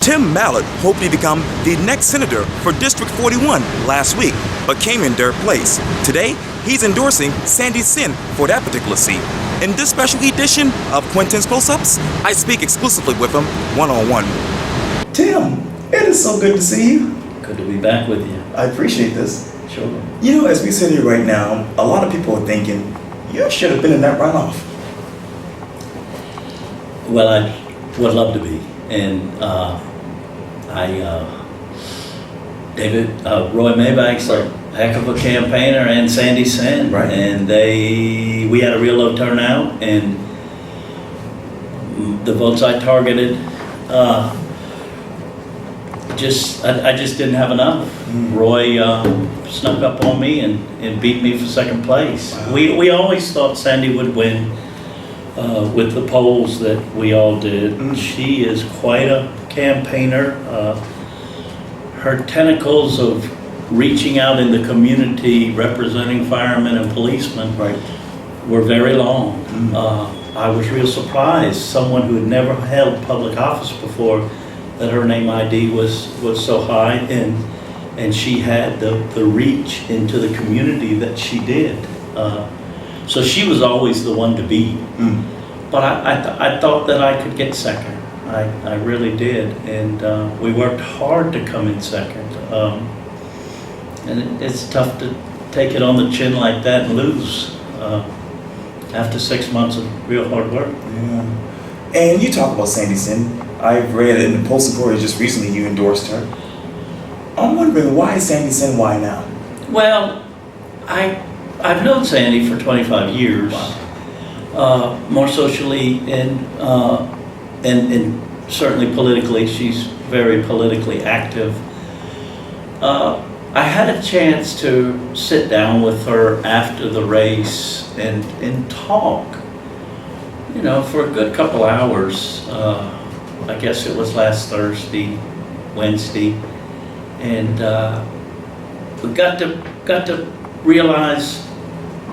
Tim Mallard hoped to become the next senator for District 41 last week, but came in third place. Today, he's endorsing Sandy Senn for that particular seat. In this special edition of Quintin's Close-Ups, I speak exclusively with him one-on-one. Tim, it is so good to see you. Good to be back with you. I appreciate this. Sure. You know, as we sit here right now, a lot of people are thinking, you should have been in that runoff. Well, I would love to be. And Roy Maybank's a heck of a campaigner, and Sandy Senn. Right. And we had a real low turnout, and the votes I targeted, I just didn't have enough. Roy snuck up on me and beat me for second place. Wow. We always thought Sandy would win with the polls that we all did. She is quite a campaigner. Her tentacles of reaching out in the community, representing firemen and policemen, were very long. I was real surprised, someone who had never held public office before, that her name ID was so high, and she had the reach into the community that she did. So she was always the one to beat. But I thought that I could get second. I really did, and we worked hard to come in second. And it's tough to take it on the chin like that and lose after 6 months of real hard work. Yeah. And you talk about Sandy Senn. I've read in the Post and Courier just recently you endorsed her. I'm wondering, why Sandy Senn? Why now? Well, I've known Sandy for 25 years. Wow. More socially and certainly politically. She's very politically active. I had a chance to sit down with her after the race and talk, you know, for a good couple hours. I guess it was last Thursday, Wednesday, and we got to realize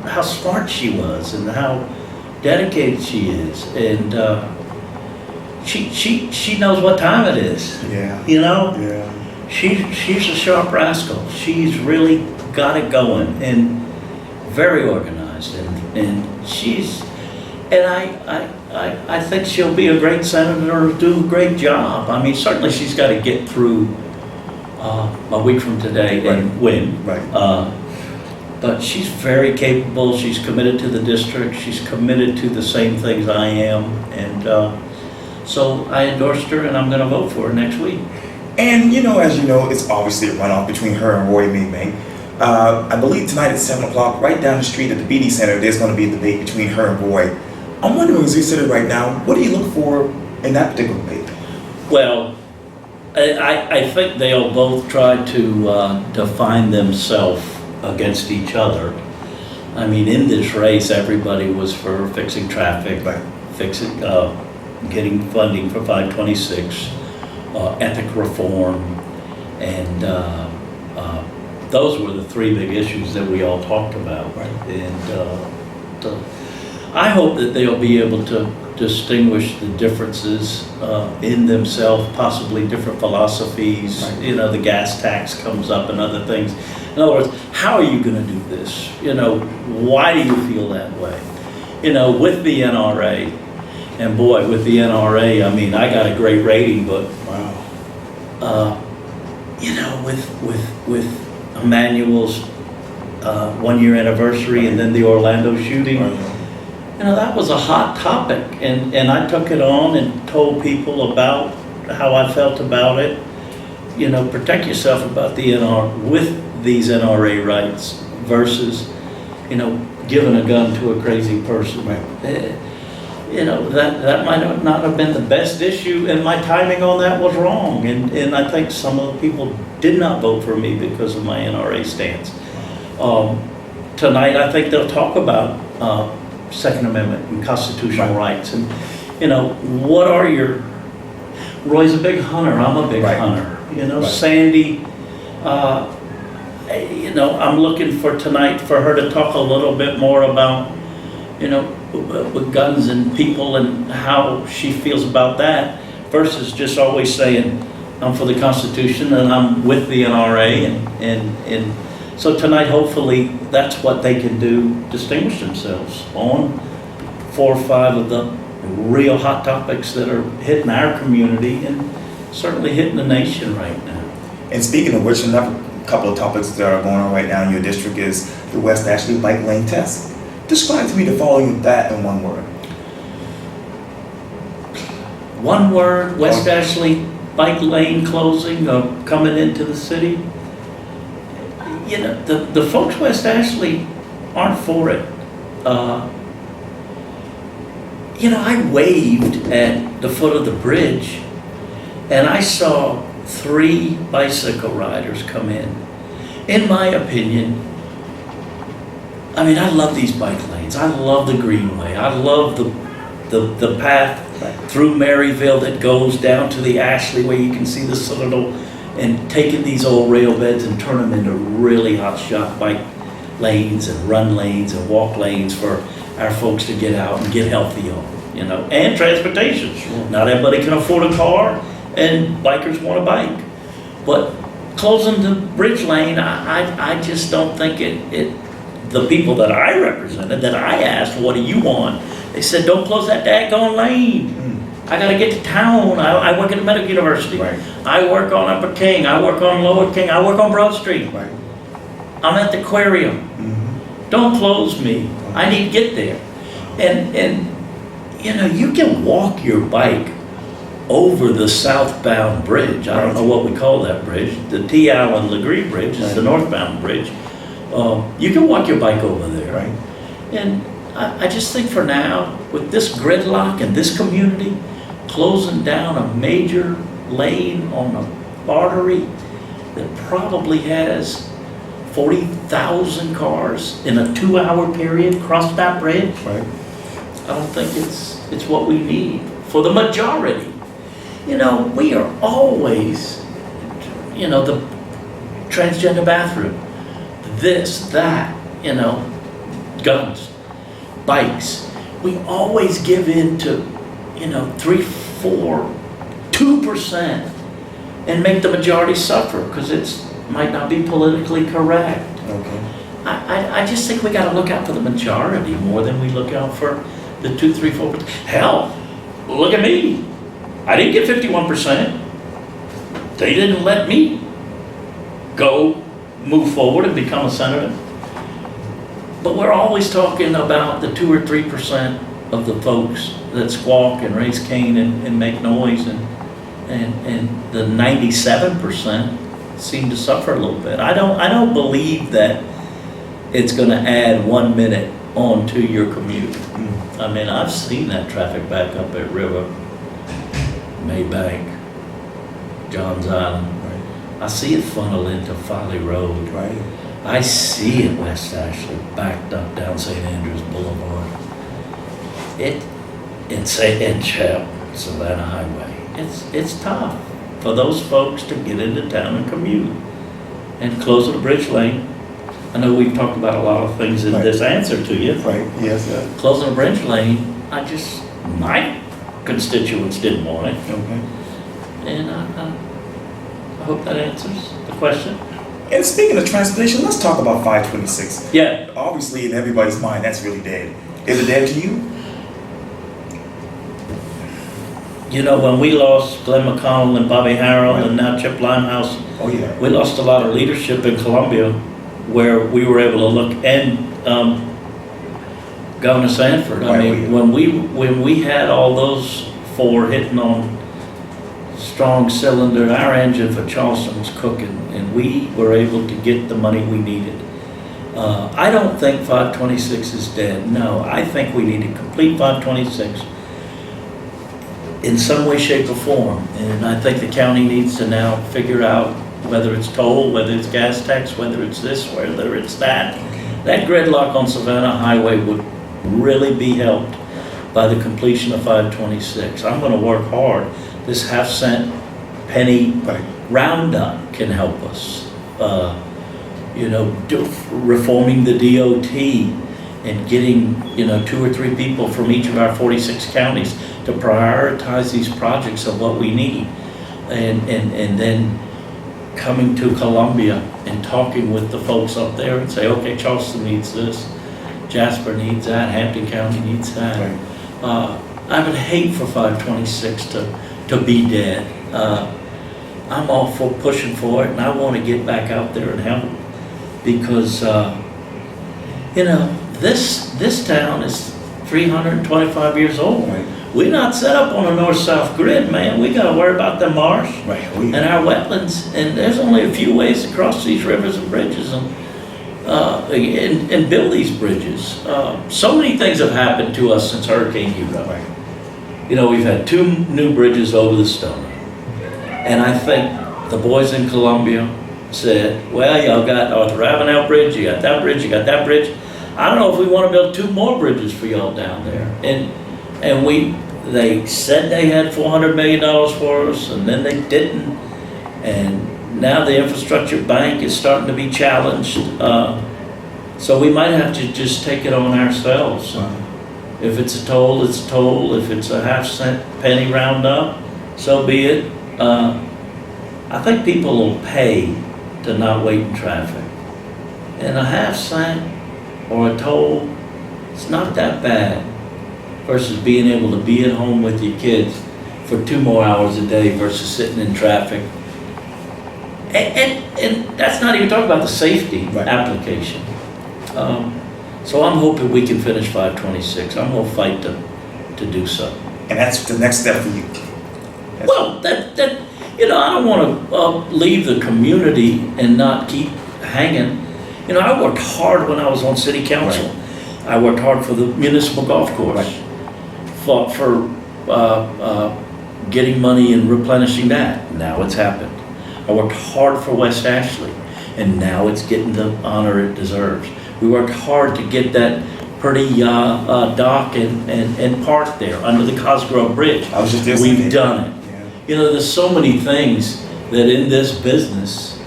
how smart she was and how dedicated she is, and she knows what time it is. Yeah. You know. Yeah. She's a sharp rascal. She's really got it going and very organized, and I think she'll be a great senator, do a great job. I mean, certainly she's got to get through a week from today and win. Right. But she's very capable. She's committed to the district. She's committed to the same things I am, and so I endorsed her, and I'm going to vote for her next week. And you know, as you know, it's obviously a runoff between her and Roy Maybank. I believe tonight at 7 o'clock, right down the street at the BD Center, there's going to be a debate between her and Roy. I'm wondering, as we sit here right now, what do you look for in that particular debate? Well, I think they'll both try to define themselves against each other. I mean, in this race, everybody was for fixing traffic, fixing, getting funding for 526. Ethic reform, and those were the three big issues that we all talked about. And I hope that they'll be able to distinguish the differences in themselves, possibly different philosophies. You know, the gas tax comes up and other things. In other words, how are you going to do this? You know, why do you feel that way? You know, with the NRA, and boy, with the NRA, I mean, I got a great rating, but you know, with Emmanuel's 1 year anniversary and then the Orlando shooting, you know, that was a hot topic, and I took it on and told people about how I felt about it. You know, protect yourself about the with these NRA rights versus, you know, giving a gun to a crazy person. You know, that might not have been the best issue, and my timing on that was wrong. And I think some of the people did not vote for me because of my NRA stance. Tonight, I think they'll talk about Second Amendment and constitutional rights. And, you know, what are your... Roy's a big hunter, I'm a big hunter. You know, Sandy, you know, I'm looking for tonight for her to talk a little bit more about, you know, with guns and people and how she feels about that, versus just always saying, I'm for the Constitution, and I'm with the NRA, and so tonight, hopefully, that's what they can do, distinguish themselves on 4 or 5 of the real hot topics that are hitting our community and certainly hitting the nation right now. And speaking of which, another couple of topics that are going on right now in your district is the West Ashley bike lane test. Describe to me the following of that in one word. One word, West Ashley bike lane closing or coming into the city. You know, the folks West Ashley aren't for it. You know, I waved at the foot of the bridge and I saw 3 bicycle riders come in. In my opinion, I mean, I love these bike lanes. I love the Greenway. I love the path through Maryville that goes down to the Ashley where you can see the Citadel, and taking these old rail beds and turn them into really hot shot bike lanes and run lanes and walk lanes for our folks to get out and get healthy on, you know, and transportation. Sure. Not everybody can afford a car, and bikers want a bike. But closing the bridge lane, I just don't think the people that I represented, that I asked, what do you want? They said, don't close that daggone lane. I gotta get to town. I work at a medical university. Right. I work on Upper King. I work on Lower King. I work on Broad Street. Right. I'm at the aquarium. Don't close me. I need to get there. And you know, you can walk your bike over the southbound bridge. I don't know what we call that bridge. The T. Allen Legree Bridge is the northbound bridge. You can walk your bike over there. Right. And I just think for now, with this gridlock in this community, closing down a major lane on an artery that probably has 40,000 cars in a 2-hour period cross that bridge. Right. I don't think it's what we need for the majority. You know, we are always, you know, the transgender bathroom, this, that, you know, guns, bikes. We always give in to, you know, 3, 4, 2% and make the majority suffer because it might not be politically correct. Okay. I just think we got to look out for the majority more than we look out for the 2, 3, 4%. Hell, look at me. I didn't get 51%. They didn't let me move forward and become a senator. But we're always talking about the 2 or 3% of the folks that squawk and raise Cain and make noise, and the 97% seem to suffer a little bit. I don't believe that it's going to add 1 minute onto your commute. I mean, I've seen that traffic back up at River, Maybank, Johns Island. Right. I see it funnel into Folly Road. Right. I see it West Ashley backed up down St. Andrews Boulevard. And Savannah Highway. It's tough for those folks to get into town and commute. And closing the bridge lane. I know we've talked about a lot of things in this answer to you. Right. Yes. Yes. Closing the bridge lane, my constituents didn't want it. Okay. And I hope that answers the question. And speaking of transportation, let's talk about 526. Yeah. Obviously, in everybody's mind, that's really dead. Is it dead to you? You know, when we lost Glenn McConnell and Bobby Harrell and now Chip Limehouse, Oh yeah. we lost a lot of leadership in Columbia where we were able to look, and Governor Sanford. I mean, when we had all those 4 hitting on strong cylinder, our engine for Charleston was cooking, and we were able to get the money we needed. I don't think 526 is dead. No, I think we need to complete 526 in some way, shape, or form. And I think the county needs to now figure out whether it's toll, whether it's gas tax, whether it's this, whether it's that. That gridlock on Savannah Highway would really be helped by the completion of 526. I'm going to work hard. This half-cent penny roundup can help us. You know, reforming the DOT and getting, you know, 2 or 3 people from each of our 46 counties to prioritize these projects of what we need. and then coming to Columbia and talking with the folks up there and say, okay, Charleston needs this, Jasper needs that, Hampton County needs that. Right. I would hate for 526 to be dead. I'm all for pushing for it, and I want to get back out there and help, because this town is 325 years old. Right. We're not set up on a north-south grid, man. We got to worry about the marsh Right. and our wetlands, and there's only a few ways to cross these rivers and bridges and build these bridges. So many things have happened to us since Hurricane Hugo. Right. We've had 2 new bridges over the Stone. And I think the boys in Columbia said, well, y'all got Arthur Avenel Bridge, you got that bridge, you got that bridge. I don't know if we want to build 2 more bridges for y'all down there. And they said they had $400 million for us, and then they didn't. And now the infrastructure bank is starting to be challenged. So we might have to just take it on ourselves. If it's a toll, it's a toll. If it's a half-cent penny round up, so be it. I think people will pay to not wait in traffic. And a half-cent or a toll, it's not that bad, versus being able to be at home with your kids for 2 more hours a day versus sitting in traffic. And that's not even talking about the safety application. So I'm hoping we can finish 526. I'm going to fight to do so. And that's the next step for you. Well, I don't want to leave the community and not keep hanging. I worked hard when I was on city council. Right. I worked hard for the municipal golf course. Fought for getting money and replenishing that. Now it's happened. I worked hard for West Ashley, and now it's getting the honor it deserves. We worked hard to get that pretty dock and park there under the Cosgrove Bridge. I was just there. We've done it. Yeah. There's so many things that in this business,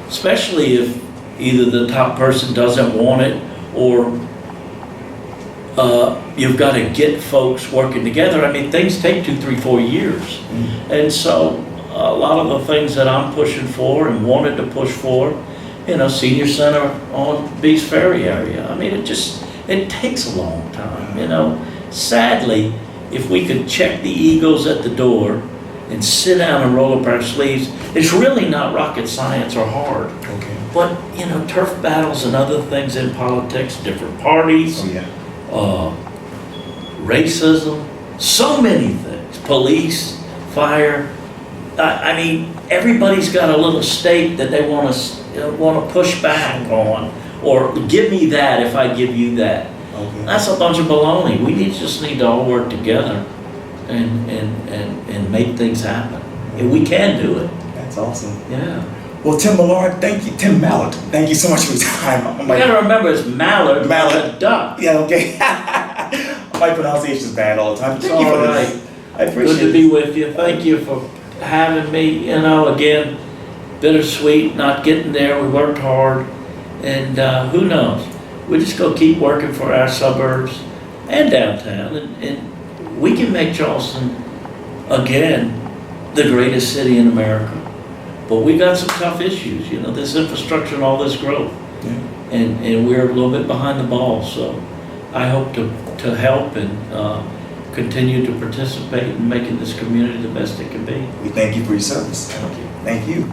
especially if either the top person doesn't want it or you've got to get folks working together. I mean, things take 2, 3, 4 years. Mm-hmm. And so a lot of the things that I'm pushing for and wanted to push for, senior center on Beast Ferry area. I mean, it takes a long time, Sadly, if we could check the egos at the door and sit down and roll up our sleeves, it's really not rocket science or hard. Okay. But, turf battles and other things in politics, different parties, racism, so many things, police, fire. I mean, everybody's got a little stake that they want to push back on, or give me that if I give you that. Okay. That's a bunch of baloney. We just need to all work together and make things happen. And we can do it. That's awesome. Yeah. Well, Tim Mallard, Tim Mallard, thank you so much for your time. You gotta remember it's Mallard, Mallard. a duck. Yeah, okay. My pronunciation's bad all the time. It's all right. I appreciate it. Good to be with you. Thank you for having me. Again, bittersweet, not getting there. We worked hard. And who knows? We just go keep working for our suburbs and downtown. And we can make Charleston, again, the greatest city in America. But we got some tough issues, this infrastructure and all this growth. Yeah. And we're a little bit behind the ball. So I hope to help and continue to participate in making this community the best it can be. We thank you for your service. Thank you. Thank you.